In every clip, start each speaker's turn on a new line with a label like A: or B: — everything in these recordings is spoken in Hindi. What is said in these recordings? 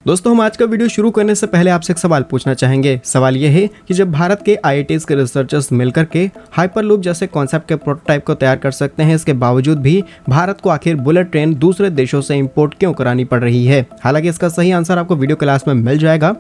A: दोस्तों हम आज का वीडियो शुरू करने से पहले आपसे एक सवाल पूछना चाहेंगे। सवाल यह है कि जब भारत के आईआईटीज के रिसर्चर्स मिलकर के हाइपरलूप जैसे कॉन्सेप्ट के प्रोटोटाइप को तैयार कर सकते हैं, इसके बावजूद भी भारत को आखिर बुलेट ट्रेन दूसरे देशों से इंपोर्ट क्यों करानी पड़ रही है। हालांकि इसका सही आंसर आपको वीडियो क्लास में मिल जाएगा,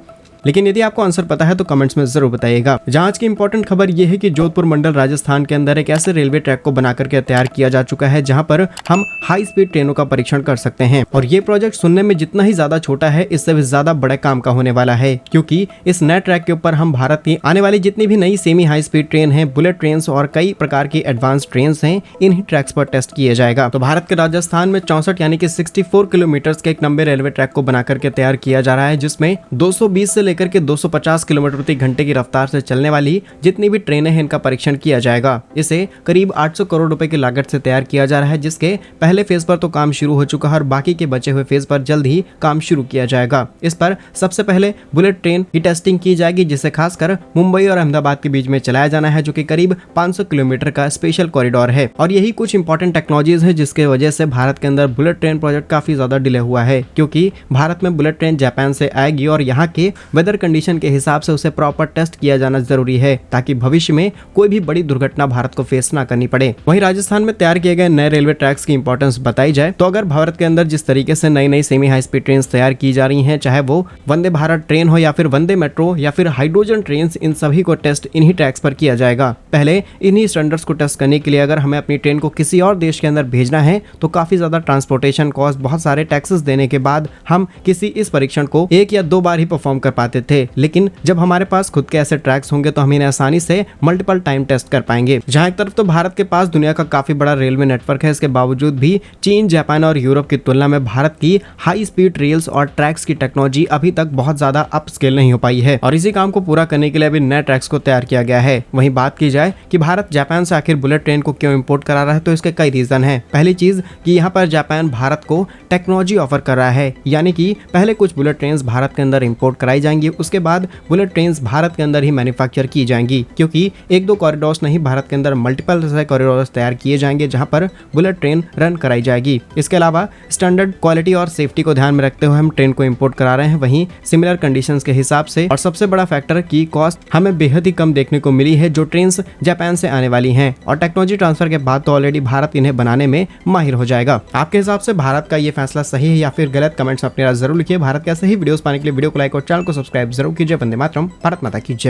A: लेकिन यदि आपको आंसर पता है तो कमेंट्स में जरूर बताइएगा। जहां आज की इंपॉर्टेंट खबर यह है कि जोधपुर मंडल राजस्थान के अंदर एक ऐसे रेलवे ट्रैक को बना करके तैयार किया जा चुका है जहां पर हम हाई स्पीड ट्रेनों का परीक्षण कर सकते हैं। और ये प्रोजेक्ट सुनने में जितना ही ज्यादा छोटा है, इससे भी ज्यादा बड़े काम का होने वाला है, क्योंकि इस नए ट्रैक के ऊपर हम भारत की आने वाली जितनी भी नई सेमी हाई स्पीड ट्रेन है, बुलेट ट्रेन और कई प्रकार की एडवांस ट्रेन है, इन्हीं ट्रैक्स पर टेस्ट किया जाएगा। तो भारत के राजस्थान में 64 यानी कि 64 किलोमीटर के एक लंबे रेलवे ट्रैक को बना करके तैयार किया जा रहा है, जिसमें 220 से लेकर के 250 किलोमीटर प्रति घंटे की रफ्तार से चलने वाली जितनी भी ट्रेनें हैं, इनका परीक्षण किया जाएगा। इसे करीब 800 करोड़ रुपए की लागत से तैयार किया जा रहा है, जिसके पहले फेज पर तो काम शुरू हो चुका है और बाकी के बचे हुए फेज पर जल्द ही काम शुरू किया जाएगा। इस पर सबसे पहले बुलेट ट्रेन की टेस्टिंग की जाएगी, जिसे खासकर मुंबई और अहमदाबाद के बीच में चलाया जाना है, जो कि करीब 500 किलोमीटर का स्पेशल कॉरिडोर है। और यही कुछ इंपॉर्टेंट टेक्नोलॉजीज है जिसके वजह से भारत के अंदर बुलेट ट्रेन प्रोजेक्ट काफी ज्यादा डिले हुआ है, क्योंकि भारत में बुलेट ट्रेन जापान से आएगी और यहाँ के वेदर कंडीशन के हिसाब से उसे प्रॉपर टेस्ट किया जाना जरूरी है, ताकि भविष्य में कोई भी बड़ी दुर्घटना भारत को फेस ना करनी पड़े। वहीं राजस्थान में तैयार किए गए नए रेलवे ट्रैक्स की इंपॉर्टेंस बताई जाए तो अगर भारत के अंदर जिस तरीके से नई नई सेमी हाई स्पीड ट्रेन तैयार की जा रही हैं, चाहे वो वंदे भारत ट्रेन हो या फिर वंदे मेट्रो या फिर हाइड्रोजन ट्रेन, इन सभी को टेस्ट इन्हीं ट्रैक्स पर किया जाएगा। पहले इन्हीं स्टैंडर्ड्स को टेस्ट करने के लिए अगर हमें अपनी ट्रेन को किसी और देश के अंदर भेजना है तो काफी ज्यादा ट्रांसपोर्टेशन कॉस्ट, बहुत सारे टैक्सेस देने के बाद हम किसी इस परीक्षण को 1 या 2 बार ही परफॉर्म कर पाते थे। लेकिन जब हमारे पास खुद के ऐसे ट्रैक्स होंगे तो हम इन्हें आसानी से मल्टीपल टाइम टेस्ट कर पाएंगे। जहां एक तरफ तो भारत के पास दुनिया का काफी बड़ा रेलवे नेटवर्क है, इसके बावजूद भी चीन, जापान और यूरोप की तुलना में भारत की हाई स्पीड रेल्स और ट्रैक्स की टेक्नोलॉजी अभी तक बहुत ज्यादा अप स्केल नहीं हो पाई है, और इसी काम को पूरा करने के लिए अभी नए ट्रैक्स को तैयार किया गया है। वहीं बात की जाए कि भारत जापान से आखिर बुलेट ट्रेन को क्यों इंपोर्ट करा रहा है, तो इसके कई रीजन है। पहली चीज कि यहाँ पर जापान भारत को टेक्नोलॉजी ऑफर कर रहा है, यानी कि पहले कुछ बुलेट ट्रेन भारत के अंदर इंपोर्ट कराई जाएंगी, उसके बाद बुलेट ट्रेन भारत के अंदर ही मैन्युफैक्चर की जाएंगी, क्योंकि 1-2 कॉरिडोर्स नहीं, भारत के अंदर मल्टीपल कॉरिडोर्स तैयार किए जाएंगे जहां पर बुलेट ट्रेन रन कराई जाएगी। इसके अलावा स्टैंडर्ड क्वालिटी और सेफ्टी को ध्यान में रखते हुए हम ट्रेन को इंपोर्ट करा रहे हैं, वहीं सिमिलर कंडीशंस के हिसाब से। और सबसे बड़ा फैक्टर की कॉस्ट हमें बेहद ही कम देखने को मिली है जो ट्रेन जापान से आने वाली हैं, और टेक्नोलॉजी ट्रांसफर के बाद तो ऑलरेडी भारत इन्हें बनाने में माहिर हो जाएगा। आपके हिसाब से भारत का ये फैसला सही है या फिर गलत, कमेंट्स अपने जरूर लिखिए। भारत के ऐसे ही वीडियोस पाने के लिए वीडियो को लाइक और चैनल को सब्सक्राइब जरूर कीजिए। वंदे मातरम, भारत माता की जय।